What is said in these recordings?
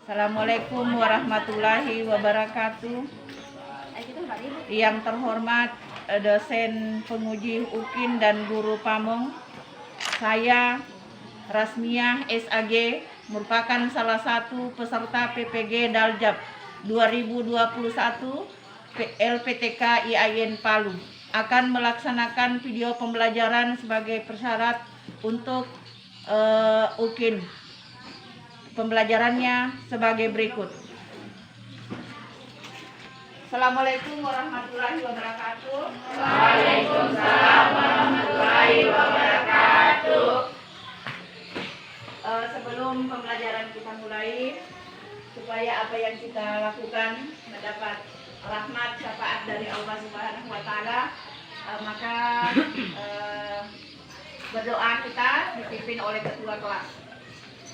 Assalamualaikum warahmatullahi wabarakatuh. Yang terhormat dosen penguji UKIN dan guru Pamong, saya Rasmiah SAG merupakan salah satu peserta PPG Daljab 2021 LPTK IAIN Palu akan melaksanakan video pembelajaran sebagai persyarat untuk UKIN. Pembelajarannya sebagai berikut. Assalamualaikum warahmatullahi wabarakatuh. Waalaikumsalam warahmatullahi wabarakatuh. Sebelum pembelajaran kita mulai, supaya apa yang kita lakukan mendapat rahmat syafaat dari Allah Subhanahu wa taala, maka berdoa kita dipimpin oleh ketua kelas.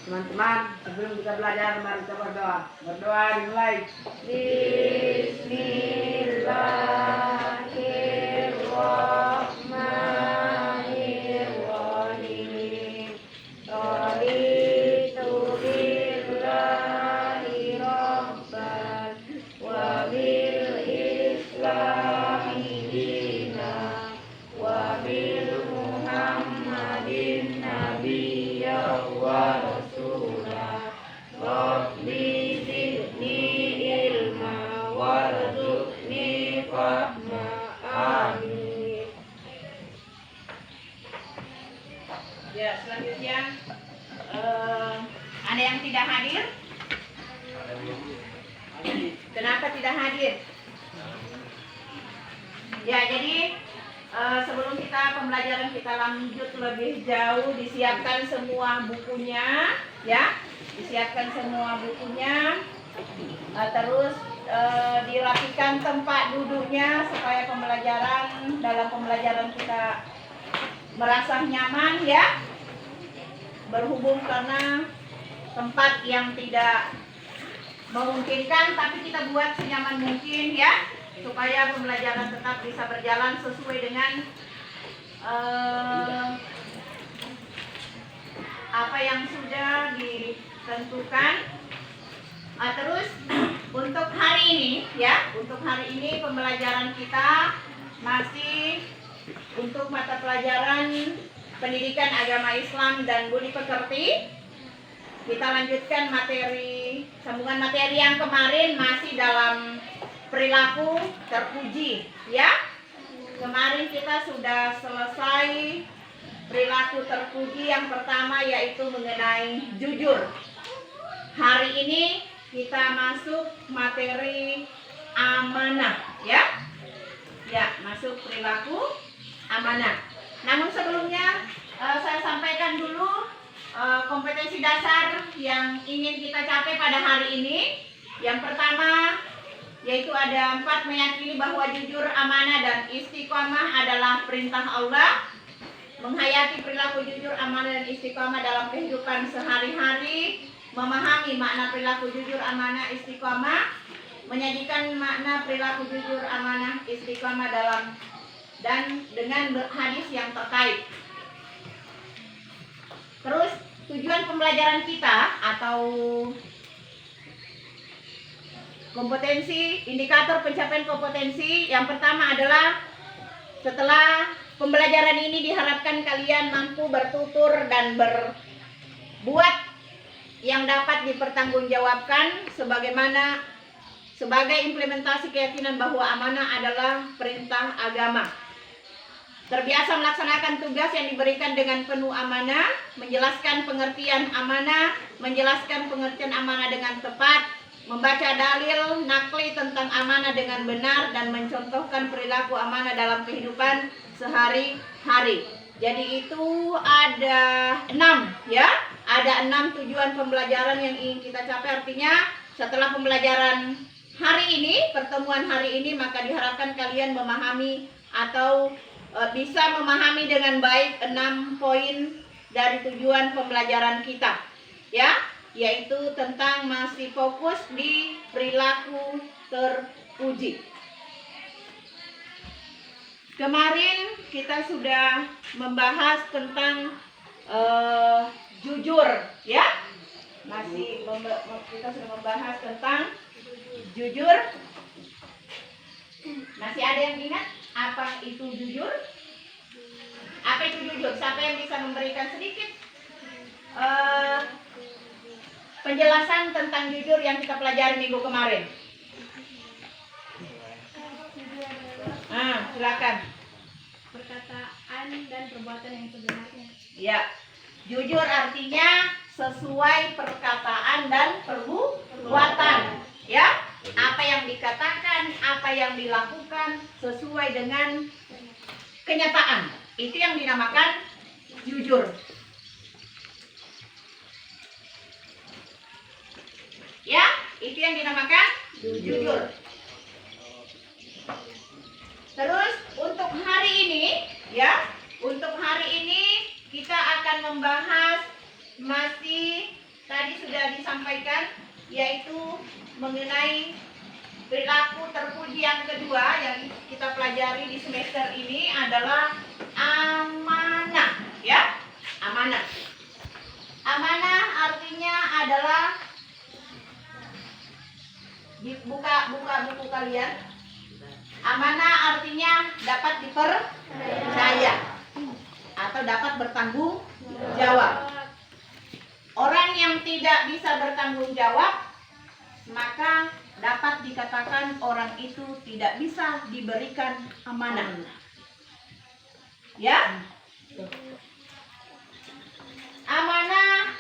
Teman-teman, sebelum kita belajar, mari kita berdoa. Berdoa dimulai. Bismillahirrahmanirrahim. Raditu billahi rabban wa bil islami dinan wa bil muhammadin nabiyya wa rasulah. Rabbi zidni ilma warzuqni fahma. Amin. Ya, selanjutnya ada yang tidak hadir? Kenapa tidak hadir? Ya, jadi sebelum kita pembelajaran kita lanjut lebih jauh, disiapkan semua bukunya, ya, disiapkan semua bukunya, terus dirapikan tempat duduknya supaya dalam pembelajaran kita merasa nyaman, ya. Berhubung karena tempat yang tidak memungkinkan, tapi kita buat senyaman mungkin, ya, supaya pembelajaran tetap bisa berjalan sesuai dengan apa yang sudah ditentukan. Terus untuk hari ini, ya, untuk hari ini pembelajaran kita masih untuk mata pelajaran Pendidikan Agama Islam dan Budi Pekerti. Kita lanjutkan sambungan materi yang kemarin masih dalam perilaku terpuji, ya. Kemarin kita sudah selesai perilaku terpuji yang pertama, yaitu mengenai jujur. Hari ini kita masuk materi amanah, ya. Ya, masuk perilaku amanah. Namun sebelumnya saya sampaikan dulu kompetensi dasar yang ingin kita capai pada hari ini. Yang pertama yaitu ada 4, meyakini bahwa jujur, amanah, dan istiqomah adalah perintah Allah. Menghayati perilaku jujur, amanah, dan istiqomah dalam kehidupan sehari-hari. Memahami makna perilaku jujur, amanah, istiqomah. Menyajikan makna perilaku jujur, amanah, istiqomah dan dengan hadis yang terkait. Terus tujuan pembelajaran kita atau kompetensi, indikator pencapaian kompetensi yang pertama adalah setelah pembelajaran ini diharapkan kalian mampu bertutur dan berbuat yang dapat dipertanggungjawabkan sebagai implementasi keyakinan bahwa amanah adalah perintah agama. Terbiasa melaksanakan tugas yang diberikan dengan penuh amanah, menjelaskan pengertian amanah, menjelaskan pengertian amanah dengan tepat, membaca dalil nakli tentang amanah dengan benar, dan mencontohkan perilaku amanah dalam kehidupan sehari-hari. Jadi itu ada 6, ya. Ada 6 tujuan pembelajaran yang ingin kita capai. Artinya setelah pembelajaran hari ini, pertemuan hari ini, maka diharapkan kalian memahami atau bisa memahami dengan baik 6 poin dari tujuan pembelajaran kita, ya, yaitu tentang masih fokus di perilaku terpuji. Kemarin kita sudah membahas tentang jujur, ya. kita sudah membahas tentang jujur. Masih ada yang ingat apa itu jujur? Apa itu jujur? Siapa yang bisa memberikan sedikit penjelasan tentang jujur yang kita pelajari minggu kemarin? Silakan. Perkataan dan perbuatan yang sebenarnya. Ya, jujur artinya sesuai perkataan dan perbuatan. Ya, apa yang dikatakan, apa yang dilakukan sesuai dengan kenyataan. Itu yang dinamakan jujur. Ya, itu yang dinamakan jujur. Terus untuk hari ini, ya, untuk hari ini kita akan membahas masih tadi sudah disampaikan, yaitu mengenai perilaku terpuji yang kedua yang kita pelajari di semester ini adalah amanah, ya, amanah. Amanah artinya adalah buka buku kalian. Amanah artinya dapat dipercaya atau dapat bertanggung jawab. Orang yang tidak bisa bertanggung jawab, maka dapat dikatakan orang itu tidak bisa diberikan amanah. Ya? Amanah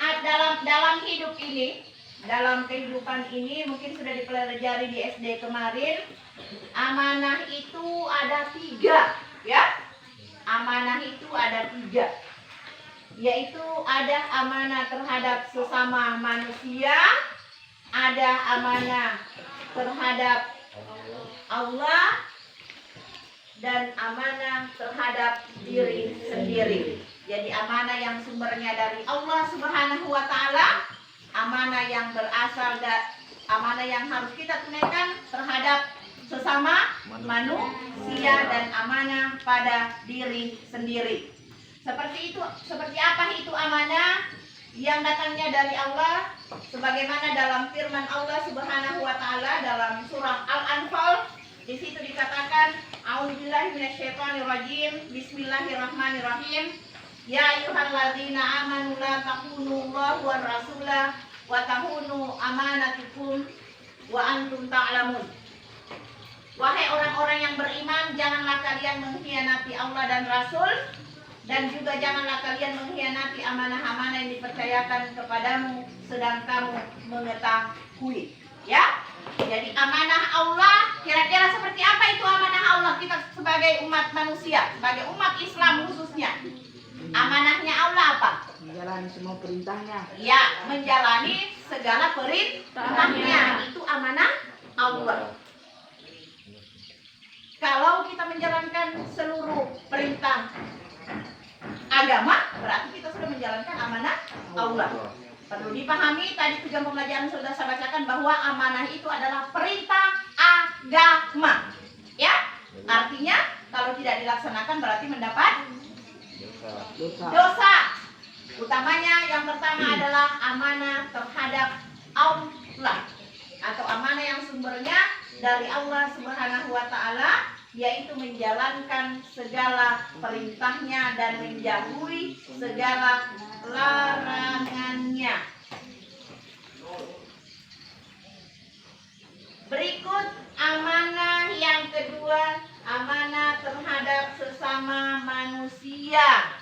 dalam hidup ini, dalam kehidupan ini mungkin sudah dipelajari di SD kemarin. Amanah itu ada 3, ya. Amanah itu ada 3, yaitu ada amanah terhadap sesama manusia, ada amanah terhadap Allah, dan amanah terhadap diri sendiri. Jadi amanah yang sumbernya dari Allah Subhanahu wa Ta'ala, amanah yang berasal dari amanah yang harus kita tunaikan terhadap sesama manusia, dan amanah pada diri sendiri. Seperti apa itu amanah yang datangnya dari Allah? Sebagaimana dalam firman Allah Subhanahu wa Ta'ala dalam surah Al-Anfal, di situ dikatakan, A'udzubillahi minasyaitonirrajim, Bismillahirrahmanirrahim. Ya ayyuhalladzina amanu la takhunu Allah wa rasulah wa tahunu amanatukum wa antum ta'lamun. Wahai orang-orang yang beriman, janganlah kalian mengkhianati Allah dan Rasul, dan juga janganlah kalian mengkhianati amanah-amanah yang dipercayakan kepadamu sedang kamu mengetahui. Ya, jadi amanah Allah, kira-kira seperti apa itu amanah Allah? Kita sebagai umat manusia, sebagai umat Islam khususnya, amanahnya Allah apa? Menjalani semua perintahnya. Ya, menjalani segala perintahnya. Itu amanah Allah. Kalau kita menjalankan seluruh perintah agama, berarti kita sudah menjalankan amanah Allah. Perlu dipahami, tadi tujuan pembelajaran sudah saya bacakan bahwa amanah itu adalah perintah agama. Ya, artinya kalau tidak dilaksanakan berarti mendapat dosa. Utamanya yang pertama adalah amanah terhadap Allah, atau amanah yang sumbernya dari Allah Subhanahu wa Ta'ala, yaitu menjalankan segala perintahnya dan menjauhi segala larangannya. Berikut amanah yang kedua, amanah terhadap sesama manusia.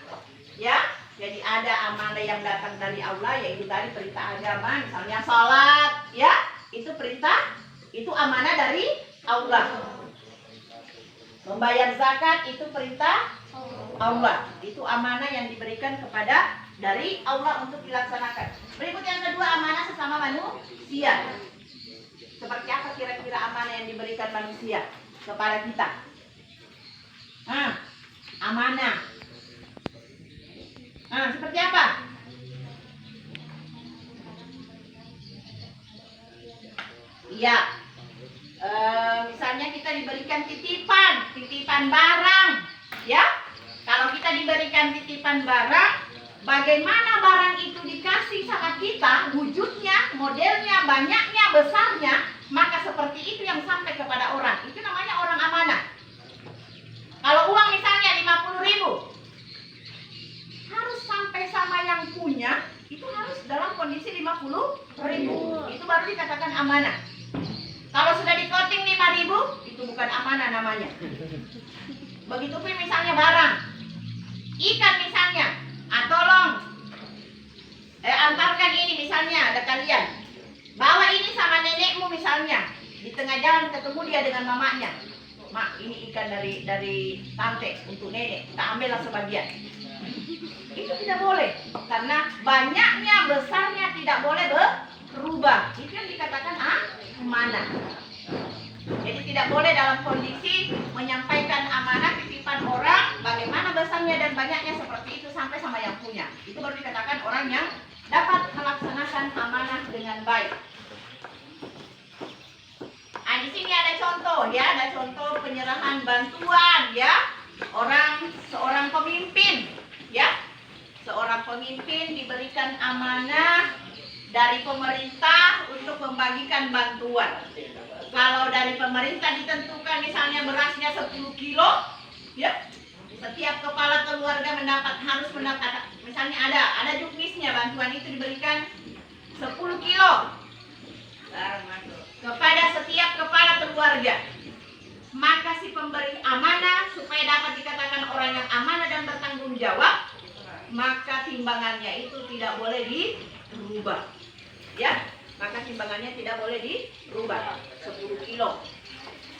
Ya, jadi ada amanah yang datang dari Allah, yaitu tadi perintah agama, misalnya salat, ya, itu perintah, itu amanah dari Allah. Membayar zakat itu perintah Allah. Itu amanah yang diberikan kepada dari Allah untuk dilaksanakan. Berikut yang kedua, amanah sesama manusia. Seperti apa kira-kira amanah yang diberikan manusia kepada kita? Amanah. Seperti apa? Iya. Misalnya kita diberikan titipan barang, ya. Kalau kita diberikan titipan barang, bagaimana barang itu dikasih sama kita, wujudnya, modelnya, banyaknya, besarnya, maka seperti itu yang sampai kepada orang. Itu namanya orang amanah. Kalau uang misalnya 50.000, harus sampai sama yang punya, itu harus dalam kondisi 50.000. Itu baru dikatakan amanah. Kalau sudah dikoting 5.000, itu bukan amanah namanya. Begitupun misalnya barang, ikan misalnya, tolong antarkan ini misalnya, ada kalian bawa ini sama nenekmu misalnya, di tengah jalan ketemu dia dengan mamanya, mak ini ikan dari tante untuk nenek, kita ambillah sebagian. Itu tidak boleh, karena banyaknya, besarnya tidak boleh berubah. Itu yang dikatakan amanah. Jadi tidak boleh dalam kondisi menyampaikan amanah titipan orang, bagaimana besarnya dan banyaknya seperti itu sampai sama yang punya. Itu baru dikatakan orang yang dapat melaksanakan amanah dengan baik. Nah, di sini ada contoh ya, ada contoh penyerahan bantuan ya. Seorang pemimpin ya. Seorang pemimpin diberikan amanah dari pemerintah untuk membagikan bantuan. Kalau dari pemerintah ditentukan misalnya berasnya 10 kilo, ya, setiap kepala keluarga harus mendapat, misalnya ada juknisnya, bantuan itu diberikan 10 kilo kepada setiap kepala keluarga. Maka si pemberi amanah, supaya dapat dikatakan orang yang amanah dan bertanggung jawab, maka timbangannya itu tidak boleh dirubah. Ya, maka timbangannya tidak boleh dirubah 10 kilo.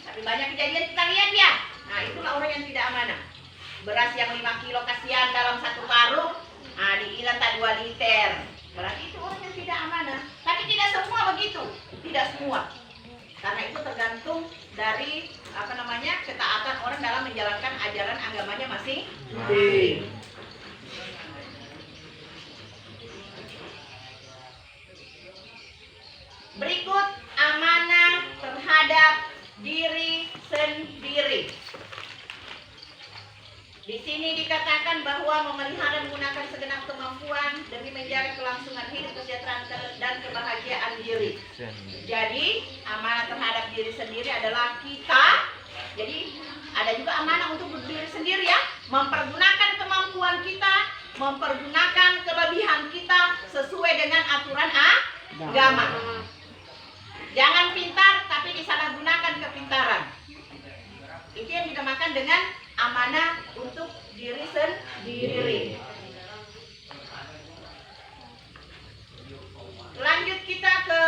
Tapi banyak kejadian kita lihat ya. Nah, itulah orang yang tidak amanah. Beras yang 5 kilo kasihan dalam satu karung, diilat 2 liter. Berarti itu orang yang tidak amanah. Tapi tidak semua begitu, tidak semua. Karena itu tergantung dari ketaatan orang dalam menjalankan ajaran agamanya masing-masing. Berikut amanah terhadap diri sendiri. Di sini dikatakan bahwa memelihara menggunakan segenap kemampuan demi menjaga kelangsungan hidup, kesejahteraan dan kebahagiaan diri. Jadi amanah terhadap diri sendiri adalah kita. Jadi ada juga amanah untuk diri sendiri ya, mempergunakan kemampuan kita, mempergunakan kelebihan kita sesuai dengan aturan agama. Jangan pintar tapi disalahgunakan kepintaran. Itu yang dinamakan dengan amanah untuk diri sendiri. Lanjut kita ke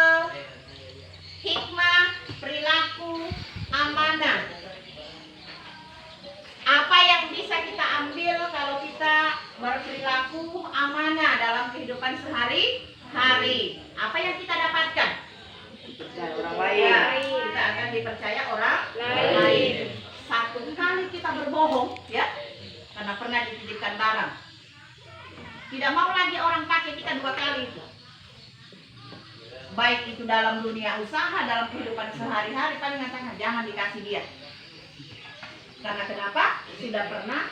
hikmah perilaku amanah. Apa yang bisa kita ambil kalau kita berperilaku amanah dalam kehidupan sehari-hari? Apa yang kita dapatkan? Orang lain. Kita akan dipercaya orang lain. Satu kali kita berbohong ya, karena pernah dititipkan barang, tidak mau lagi orang pakai kita 2 kali itu. Baik itu dalam dunia usaha, dalam kehidupan sehari-hari, paling ngatakan jangan dikasih dia. Karena kenapa? Sudah pernah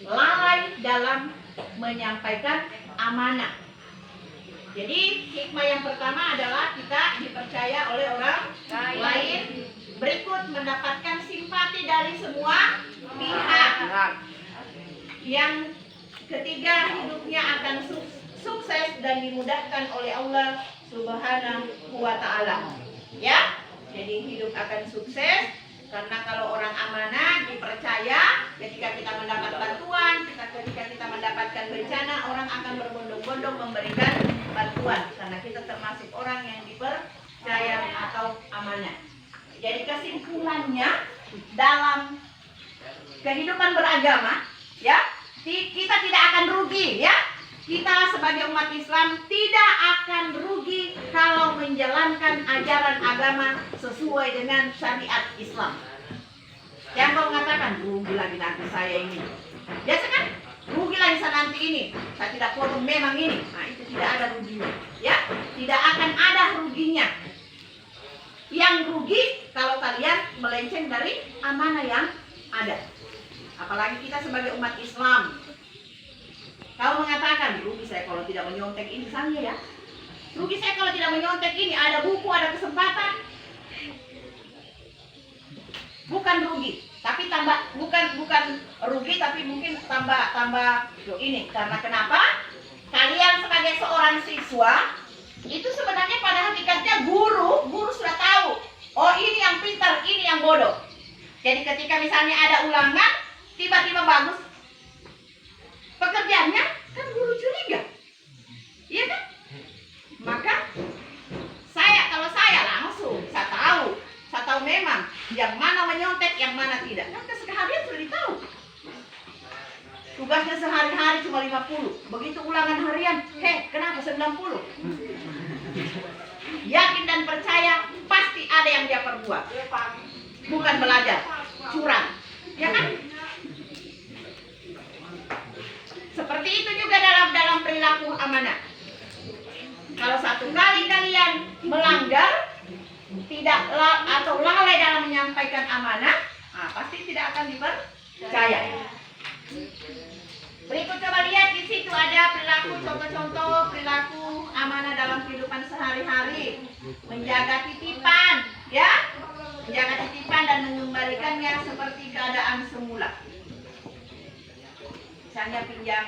lalai dalam menyampaikan amanah. Jadi hikmah yang pertama adalah kita dipercaya oleh orang lain. Berikut mendapatkan simpati dari semua pihak. Yang ketiga, hidupnya akan sukses dan dimudahkan oleh Allah Subhanahu wa Ta'ala. Ya, jadi hidup akan sukses karena kalau orang amanah dipercaya, ketika kita mendapat bantuan, ketika kita mendapatkan bencana, orang akan berbondong-bondong memberikan bantuan karena kita termasuk orang yang dipercaya atau amanah. Jadi kesimpulannya dalam kehidupan beragama, ya, kita tidak akan rugi, ya. Kita sebagai umat Islam tidak akan rugi kalau menjalankan ajaran agama sesuai dengan syariat Islam. Yang mau mengatakan rugi lagi nanti saya ini, biasa kan? Rugi lagi nanti ini, saya tidak potong memang ini. Nah, itu tidak ada ruginya, ya. Tidak akan ada ruginya. Yang rugi kalau kalian melenceng dari amanah yang ada. Apalagi kita sebagai umat Islam. Kau mengatakan, rugi saya kalau tidak menyontek ini saya ya. Rugi saya kalau tidak menyontek ini, ada buku, ada kesempatan. Bukan rugi, tapi bukan rugi, tapi mungkin tambah ini. Karena kenapa? Kalian sebagai seorang siswa, itu sebenarnya pada hakikatnya guru sudah tahu. Oh, ini yang pintar, ini yang bodoh. Jadi ketika misalnya ada ulangan, tiba-tiba bagus, pekerjaannya kan guru curiga, iya kan? Maka kalau saya langsung, saya tahu memang yang mana menyontek, yang mana tidak. Kan keseharian sudah ditahu. Tugasnya sehari-hari cuma 50. Begitu ulangan harian, kenapa 90? Yakin dan percaya pasti ada yang dia perbuat. Bukan belajar, curang. Ya kan? Seperti itu juga dalam perilaku amanah. Kalau satu kali kalian melanggar, atau lalai dalam menyampaikan amanah, pasti tidak akan dipercaya. Berikut coba lihat di situ ada contoh-contoh perilaku amanah dalam kehidupan sehari-hari. Menjaga titipan, ya, menjaga titipan dan mengembalikannya seperti keadaan semula. Misalnya pinjam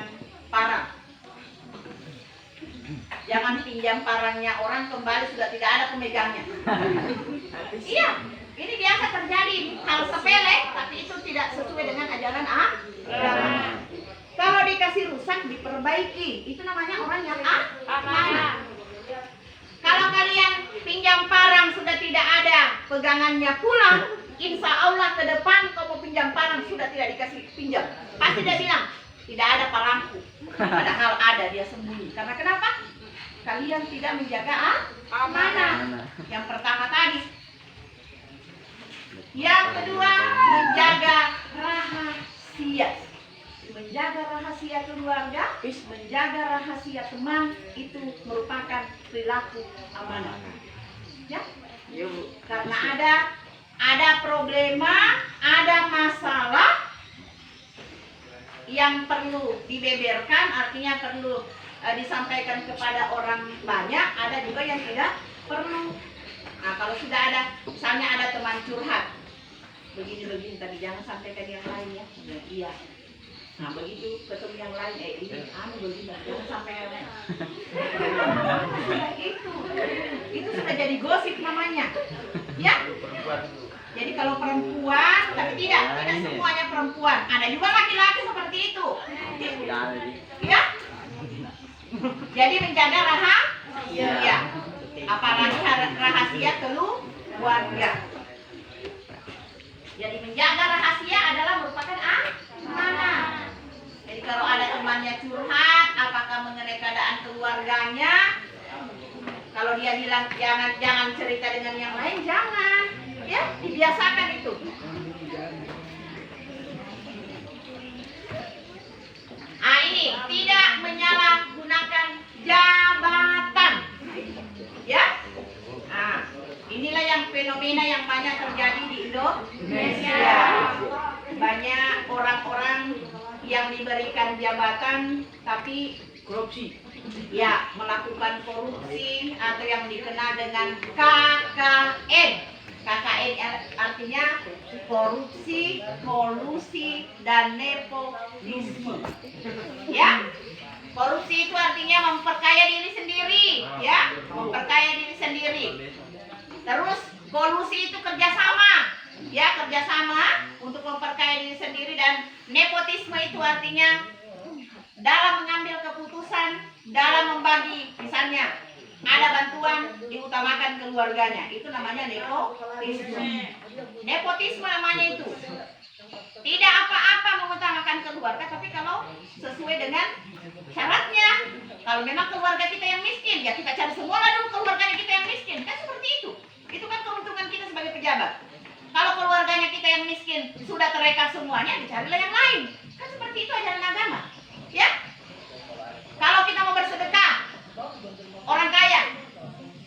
parang. Jangan pinjam parangnya orang kembali sudah tidak ada pemegangnya. Iya, ini biasa terjadi hal sepele, tapi itu tidak sesuai dengan ajaran agama. Kalau dikasih rusak diperbaiki, itu namanya orang yang amanah. Kalau kalian pinjam parang sudah tidak ada pegangannya pulang, insya Allah ke depan kau mau pinjam parang sudah tidak dikasih pinjam. Pasti dia bilang tidak ada parangku, padahal ada, dia sembunyi. Karena kenapa? Kalian tidak menjaga amanah. Yang pertama tadi. Yang kedua, menjaga rahasia. Menjaga rahasia keluarga, menjaga rahasia teman, itu merupakan perilaku amanah. Ya? Karena ada problema, ada masalah yang perlu dibeberkan, artinya perlu disampaikan kepada orang banyak, ada juga yang tidak perlu. Nah, kalau sudah ada, misalnya ada teman curhat, begini tadi, jangan sampaikan yang lain ya. Iya. Nah, begitu ketemu yang lain, ini begini, jangan sampai yang lain. Itu sudah jadi gosip namanya. Ya? Jadi kalau perempuan, tapi tidak semuanya perempuan. Ada juga laki-laki seperti itu. Ya? Jadi menjaga rahasia. Apalagi rahasia keluarga. Jadi menjaga rahasia adalah merupakan amanah. Jadi kalau ada temannya curhat, apakah mengenai keadaan keluarganya, kalau dia bilang jangan cerita dengan yang lain, jangan. Ya, dibiasakan itu. Ini tidak menyalahgunakan jabatan. Ya. Inilah yang fenomena yang banyak terjadi di Indonesia. Banyak orang-orang yang diberikan jabatan tapi korupsi. Ya, melakukan korupsi atau yang dikenal dengan KKN. KKN artinya korupsi, kolusi, dan nepotisme. Ya, korupsi itu artinya memperkaya diri sendiri, ya, memperkaya diri sendiri. Terus kolusi itu kerjasama, ya, kerjasama untuk memperkaya diri sendiri. Dan nepotisme itu artinya dalam mengambil keputusan, dalam membagi, misalnya ada bantuan diutamakan keluarganya, itu namanya nepotisme. Nepotisme namanya itu. Tidak apa-apa mengutamakan keluarga, tapi kalau sesuai dengan syaratnya. Kalau memang keluarga kita yang miskin, ya kita cari semua lah dulu keluarganya kita yang miskin. Kan seperti itu. Itu kan keuntungan kita sebagai pejabat. Kalau keluarganya kita yang miskin sudah tereka semuanya, dicarilah yang lain. Kan seperti itu ajaran agama. Ya. Kalau kita mau bersedekah, orang kaya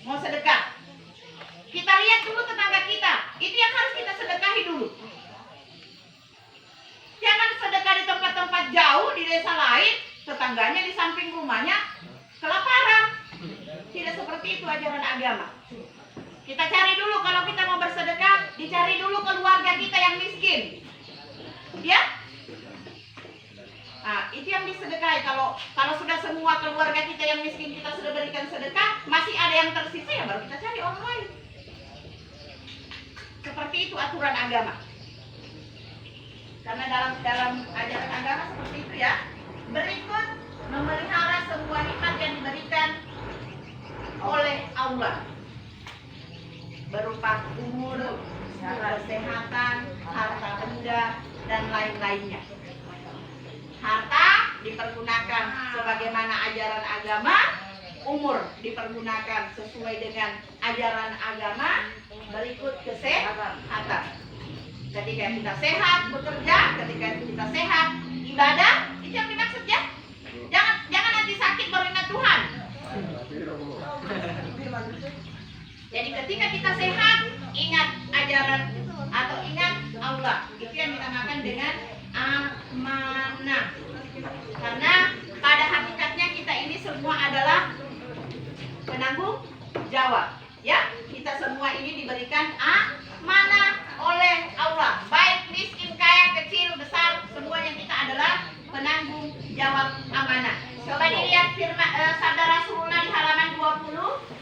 mau sedekah, kita lihat dulu tetangga kita, itu yang harus kita sedekahi dulu. Jangan sedekah di tempat-tempat jauh, di desa lain, tetangganya keluarga kita yang miskin. Ya? Nah, itu yang disedekahi. Kalau sudah semua keluarga kita yang miskin kita sudah berikan sedekah, masih ada yang tersisa ya baru kita cari orang lain. Seperti itu aturan agama. Karena dalam ajaran agama seperti itu ya. Berikut memelihara semua nikmat yang diberikan oleh Allah berupa umur, kesehatan, harta benda dan lain-lainnya. Harta dipergunakan sebagaimana ajaran agama, umur dipergunakan sesuai dengan ajaran agama, berikut kesehatan. Ketika kita sehat bekerja, ketika kita sehat ibadah, itu yang dimaksud ya. Jangan nanti sakit baru ingat Tuhan. Jadi ketika kita sehat, ingat ajaran atau ingat Allah. Itu yang dinamakan dengan amanah. Karena pada hakikatnya kita ini semua adalah penanggung jawab. Ya, kita semua ini diberikan amanah oleh Allah. Baik miskin, kaya, kecil, besar, semuanya kita adalah penanggung jawab amanah. Coba dilihat firman sabda Rasulullah di halaman 20.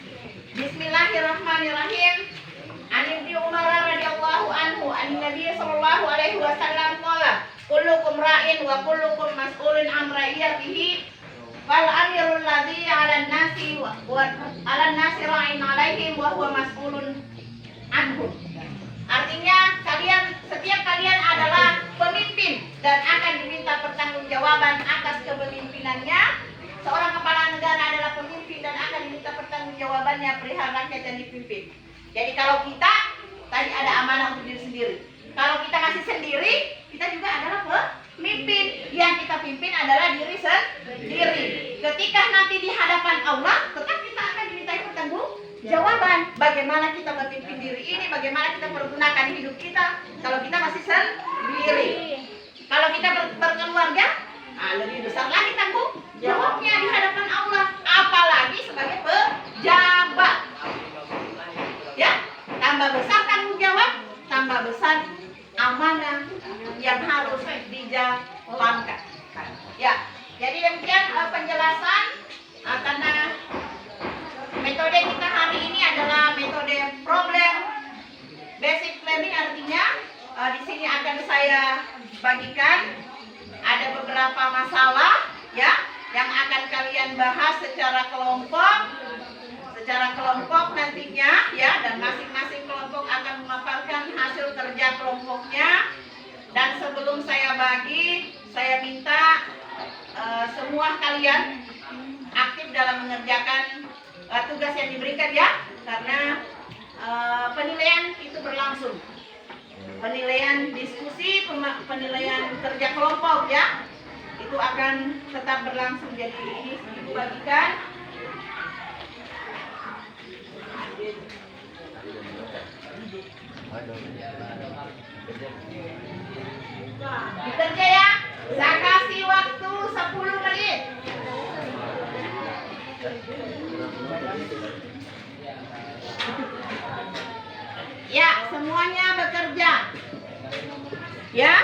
Bismillahirrahmanirrahim. An Ibnu Umar radhiyallahu anhu an Nabi sallallahu alaihi wasallam qala kullukum ra'in wa kullukum mas'ulun an ra'iyatihi fal amirul ladzi 'alan nasi wa 'alan nasi ra'in 'alaihim wa huwa mas'ulun anhu. Artinya setiap kalian adalah pemimpin dan akan diminta pertanggungjawaban atas kepemimpinannya. Seorang kepala negara adalah pemimpin dan akan diminta pertanggungjawabannya perihal rakyat yang dipimpin. Jadi kalau kita tadi ada amanah untuk diri sendiri. Kalau kita masih sendiri, kita juga adalah pemimpin. Yang kita pimpin adalah diri sendiri. Ketika nanti di hadapan Allah, tetap kita akan diminta pertanggungjawaban. Bagaimana kita memimpin diri ini, bagaimana kita pergunakan hidup kita. Kalau kita masih sendiri. Kalau kita berkeluarga, lebih besar lagi tanggung jawabnya di hadapan Allah, apalagi sebagai pejabat. Ya, tambah besar tanggung jawab, tambah besar amanah yang harus dijalankan. Ya, jadi demikian penjelasan karena metode kita hari ini adalah metode problem basic planning. Artinya di sini akan saya bagikan ada beberapa masalah ya yang akan kalian bahas secara kelompok nantinya ya, dan masing-masing kelompok akan memaparkan hasil kerja kelompoknya. Dan sebelum saya bagi, saya minta semua kalian aktif dalam mengerjakan tugas yang diberikan ya, karena penilaian itu berlangsung. Penilaian diskusi, penilaian kerja kelompok ya, itu akan tetap berlangsung. Jadi ini Ibu bagikan. Bekerja ya. Saya kasih waktu 10 menit. Ya, semuanya bekerja. Ya.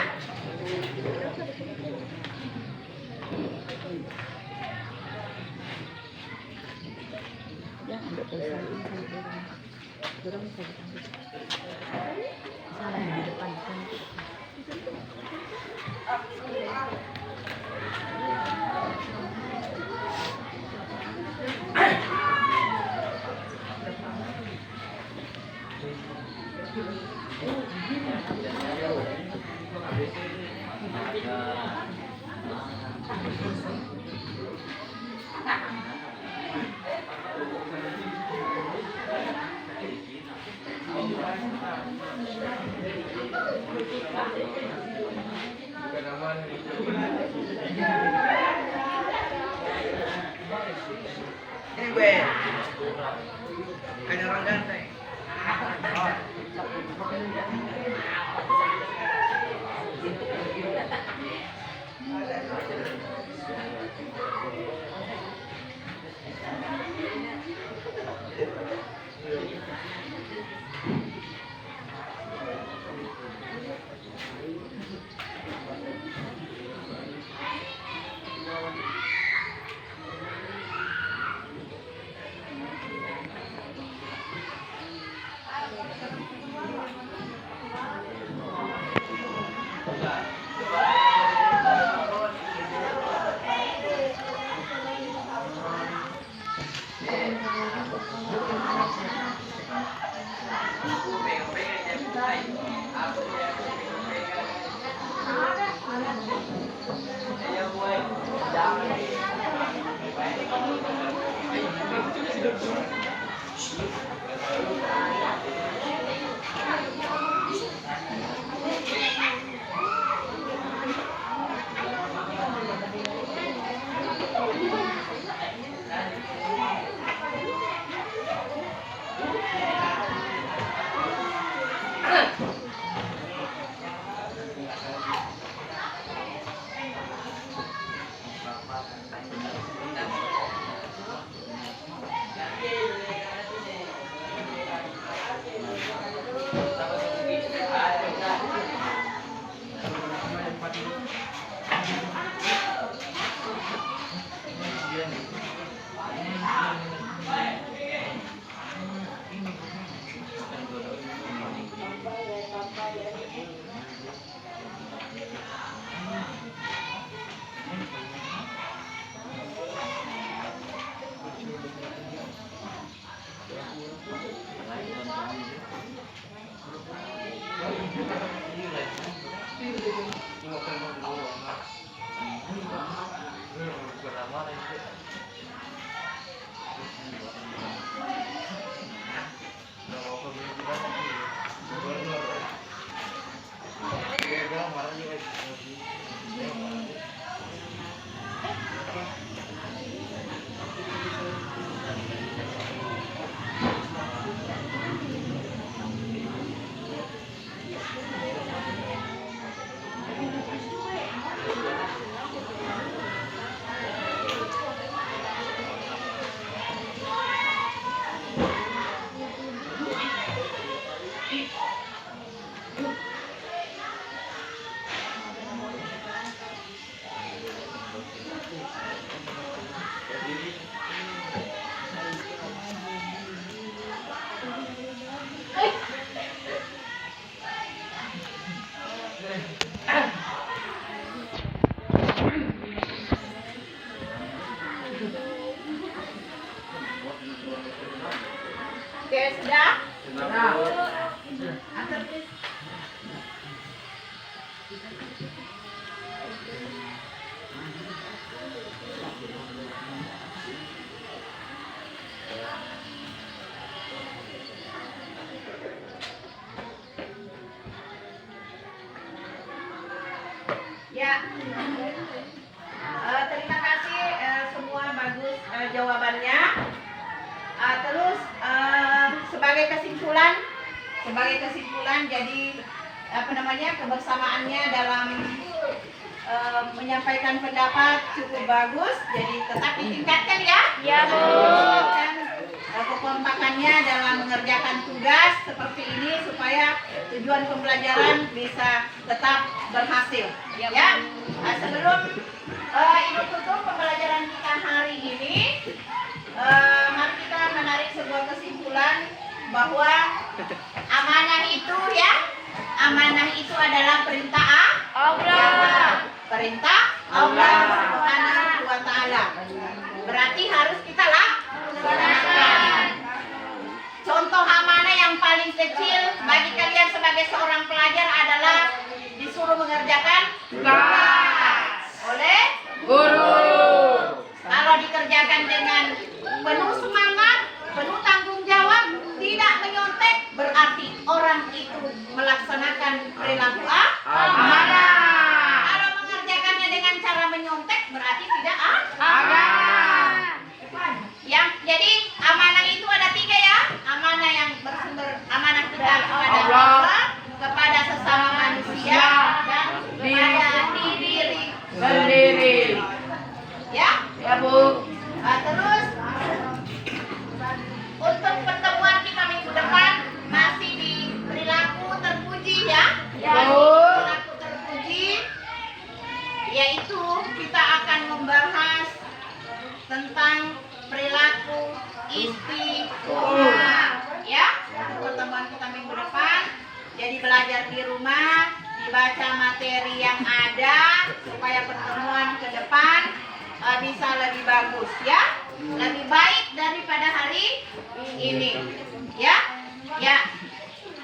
Ini gue hanya orang ganteng. Oke, sudah? Ya, terima kasih semua bagus jawabannya. Terus sebagai kesimpulan, jadi apa namanya, kebersamaannya dalam menyampaikan pendapat cukup bagus. Jadi tetap ditingkatkan ya. Ya, Bu. Dan kekompakannya dalam mengerjakan tugas seperti ini supaya tujuan pembelajaran bisa tetap berhasil. Ya. Sebelum Ibu tutup pembelajaran kita hari ini, mari kita menarik sebuah kesimpulan bahwa amanah itu adalah perintah Allah. Perintah Allah Subhanahu wa taala. Berarti harus kita laksanakan. Contoh amanah yang paling kecil bagi kalian sebagai seorang pelajar adalah disuruh mengerjakan tugas oleh guru. Kalau dikerjakan dengan penuh semangat, penuh tanggung jawab, tidak menyontek, berarti orang itu melaksanakan perilaku amanah. Kalau mengerjakannya dengan cara menyontek, berarti tidak amanah. Jadi amanah itu ada 3 ya. Amanah yang bersumber, amanah kita kepada Allah, kepada sesama manusia, dan kepada diri sendiri. Ya, Bu. Terus untuk pertemuan kita minggu depan masih di perilaku terpuji ya. Perilaku terpuji, yaitu kita akan membahas tentang perilaku istiqomah ya. Pertemuan kita minggu depan. Jadi belajar di rumah, dibaca materi yang ada supaya pertemuan ke depan bisa lebih bagus ya, lebih baik daripada hari ini ya.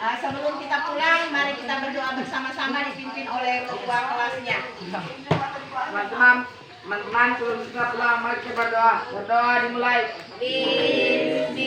Sebelum kita pulang, mari kita berdoa bersama-sama dipimpin oleh ketua kelasnya. Teman-teman sebelum kita pulang mari kita berdoa. Berdoa dimulai. Bismillah.